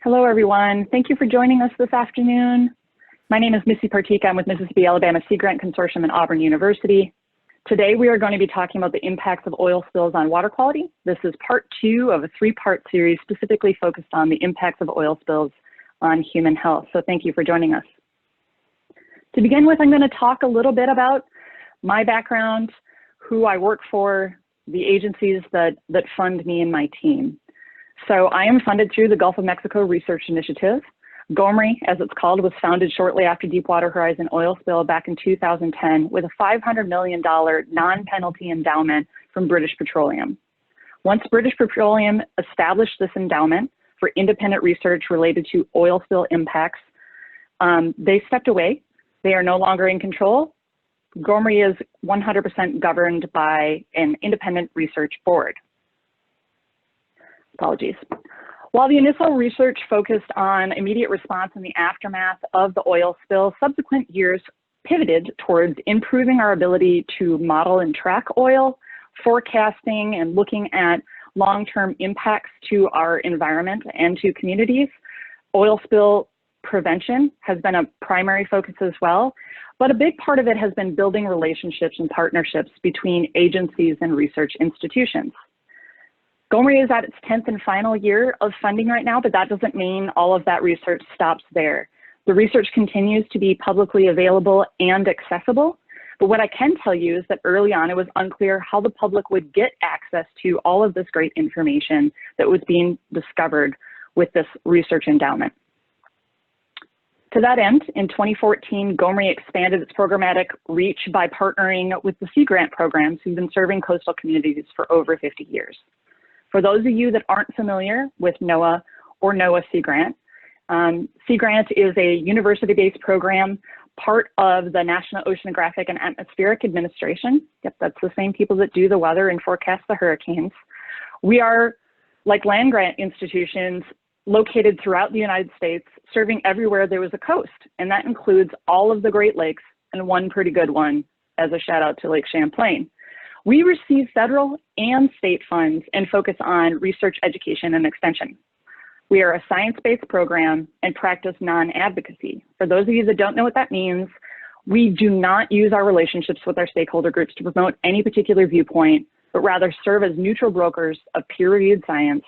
Hello, everyone. Thank you for joining us this afternoon. My name is Missy Partyka. I'm with Mississippi Alabama Sea Grant Consortium at Auburn University. Today, we are going to be talking about the impacts of oil spills on water quality. This is part 2 of a 3-part series specifically focused on the impacts of oil spills on human health. So thank you for joining us. To begin with, I'm going to talk a little bit about my background, who I work for, the agencies that fund me and my team. So I am funded through the Gulf of Mexico Research Initiative. GOMRI, as it's called, was founded shortly after Deepwater Horizon oil spill back in 2010 with a $500 million non-penalty endowment from British Petroleum. Once British Petroleum established this endowment for independent research related to oil spill impacts, they stepped away. They are no longer in control. GOMRI is 100% governed by an independent research board. Apologies. While the initial research focused on immediate response in the aftermath of the oil spill, subsequent years pivoted towards improving our ability to model and track oil, forecasting, and looking at long-term impacts to our environment and to communities. Oil spill prevention has been a primary focus as well, but a big part of it has been building relationships and partnerships between agencies and research institutions. GOMRI is at its 10th and final year of funding right now, but that doesn't mean all of that research stops there. The research continues to be publicly available and accessible, but what I can tell you is that early on it was unclear how the public would get access to all of this great information that was being discovered with this research endowment. To that end, in 2014, GOMRI expanded its programmatic reach by partnering with the Sea Grant programs who've been serving coastal communities for over 50 years. For those of you that aren't familiar with NOAA or NOAA Sea Grant, Sea Grant is a university-based program, part of the National Oceanographic and Atmospheric Administration. Yep, that's the same people that do the weather and forecast the hurricanes. We are, like land-grant institutions, located throughout the United States, serving everywhere there was a coast, and that includes all of the Great Lakes and one pretty good one as a shout out to Lake Champlain. We receive federal and state funds and focus on research, education, and extension. We are a science-based program and practice non-advocacy. For those of you that don't know what that means, we do not use our relationships with our stakeholder groups to promote any particular viewpoint, but rather serve as neutral brokers of peer-reviewed science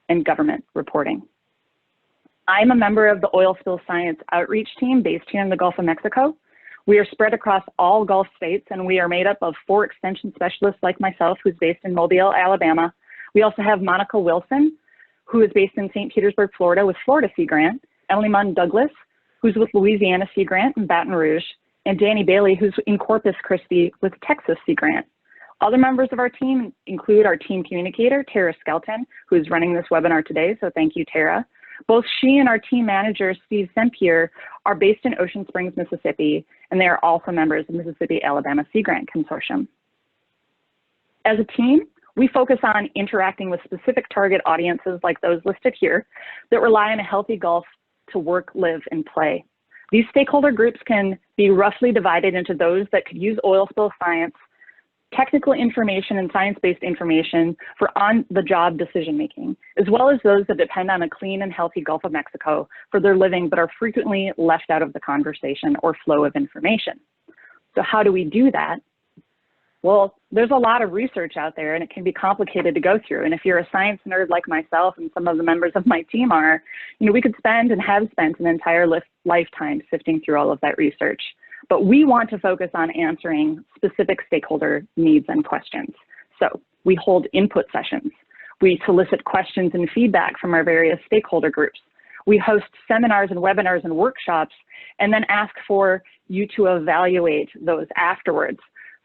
and government reporting. I'm a member of the Oil Spill Science Outreach Team based here in the Gulf of Mexico. We are spread across all Gulf states, and we are made up of 4 extension specialists like myself, who's based in Mobile, Alabama. We also have Monica Wilson, who is based in St. Petersburg, Florida, with Florida Sea Grant, Emily Munn Douglas, who's with Louisiana Sea Grant in Baton Rouge, and Danny Bailey, who's in Corpus Christi with Texas Sea Grant. Other members of our team include our team communicator, Tara Skelton, who's running this webinar today, so thank you, Tara. Both she and our team manager, Steve Sempier, are based in Ocean Springs, Mississippi, and they are also members of Mississippi Alabama Sea Grant Consortium. As a team, we focus on interacting with specific target audiences like those listed here that rely on a healthy Gulf to work, live, and play. These stakeholder groups can be roughly divided into those that could use oil spill science, technical information and science-based information for on-the-job decision-making, as well as those that depend on a clean and healthy Gulf of Mexico for their living, but are frequently left out of the conversation or flow of information. So how do we do that? Well, there's a lot of research out there, and it can be complicated to go through. And if you're a science nerd like myself and some of the members of my team are, we could spend and have spent an entire lifetime sifting through all of that research. But we want to focus on answering specific stakeholder needs and questions. So we hold input sessions. We solicit questions and feedback from our various stakeholder groups. We host seminars and webinars and workshops, and then ask for you to evaluate those afterwards.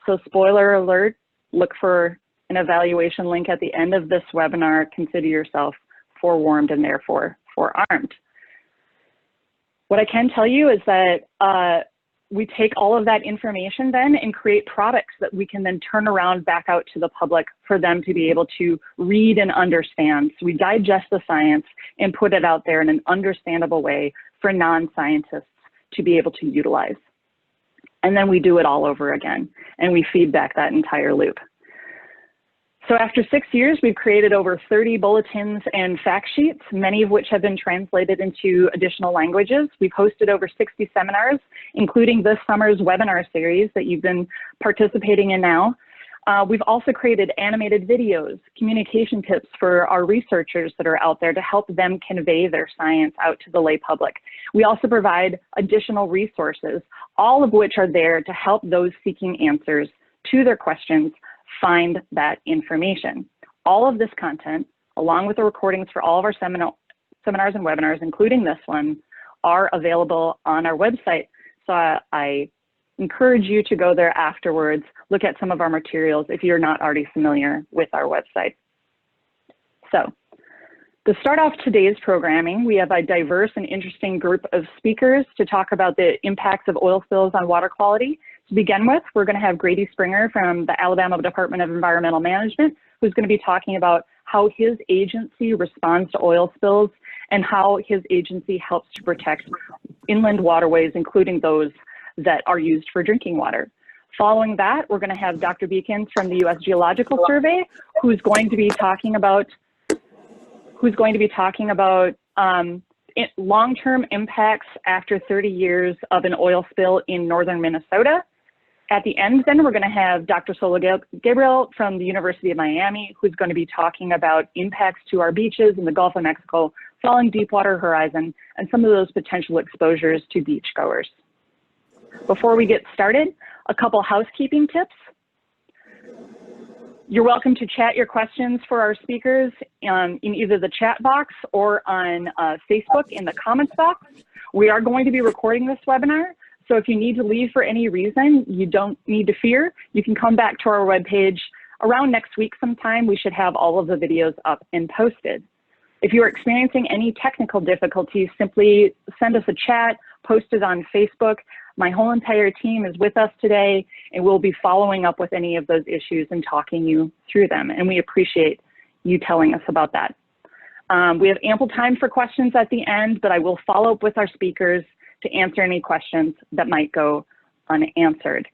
So spoiler alert, look for an evaluation link at the end of this webinar. Consider yourself forewarned and therefore forearmed. What I can tell you is that we take all of that information then and create products that we can then turn around back out to the public for them to be able to read and understand. So we digest the science and put it out there in an understandable way for non-scientists to be able to utilize. And then we do it all over again, and we feedback that entire loop. So after 6 years, we've created over 30 bulletins and fact sheets, many of which have been translated into additional languages. We've hosted over 60 seminars, including this summer's webinar series that you've been participating in now. We've also created animated videos, communication tips for our researchers that are out there to help them convey their science out to the lay public. We also provide additional resources, all of which are there to help those seeking answers to their questions find that information. All of this content, along with the recordings for all of our seminars and webinars, including this one, are available on our website. So I encourage you to go there afterwards, look at some of our materials if you're not already familiar with our website. So to start off today's programming, we have a diverse and interesting group of speakers to talk about the impacts of oil spills on water quality. To begin with, we're going to have Grady Springer from the Alabama Department of Environmental Management, who's going to be talking about how his agency responds to oil spills and how his agency helps to protect inland waterways, including those that are used for drinking water. Following that, we're going to have Dr. Beekins from the U.S. Geological Survey, who's going to be talking about long-term impacts after 30 years of an oil spill in northern Minnesota. At the end, then, we're going to have Dr. Sola Gabriel from the University of Miami, who's going to be talking about impacts to our beaches in the Gulf of Mexico following Deepwater Horizon and some of those potential exposures to beachgoers. Before we get started, a couple housekeeping tips. You're welcome to chat your questions for our speakers in either the chat box or on Facebook in the comments box. We are going to be recording this webinar, so if you need to leave for any reason, you don't need to fear. You can come back to our webpage around next week sometime. We should have all of the videos up and posted. If you're experiencing any technical difficulties, simply send us a chat, post it on Facebook. My whole entire team is with us today, and we'll be following up with any of those issues and talking you through them. And we appreciate you telling us about that. We have ample time for questions at the end, but I will follow up with our speakers to answer any questions that might go unanswered.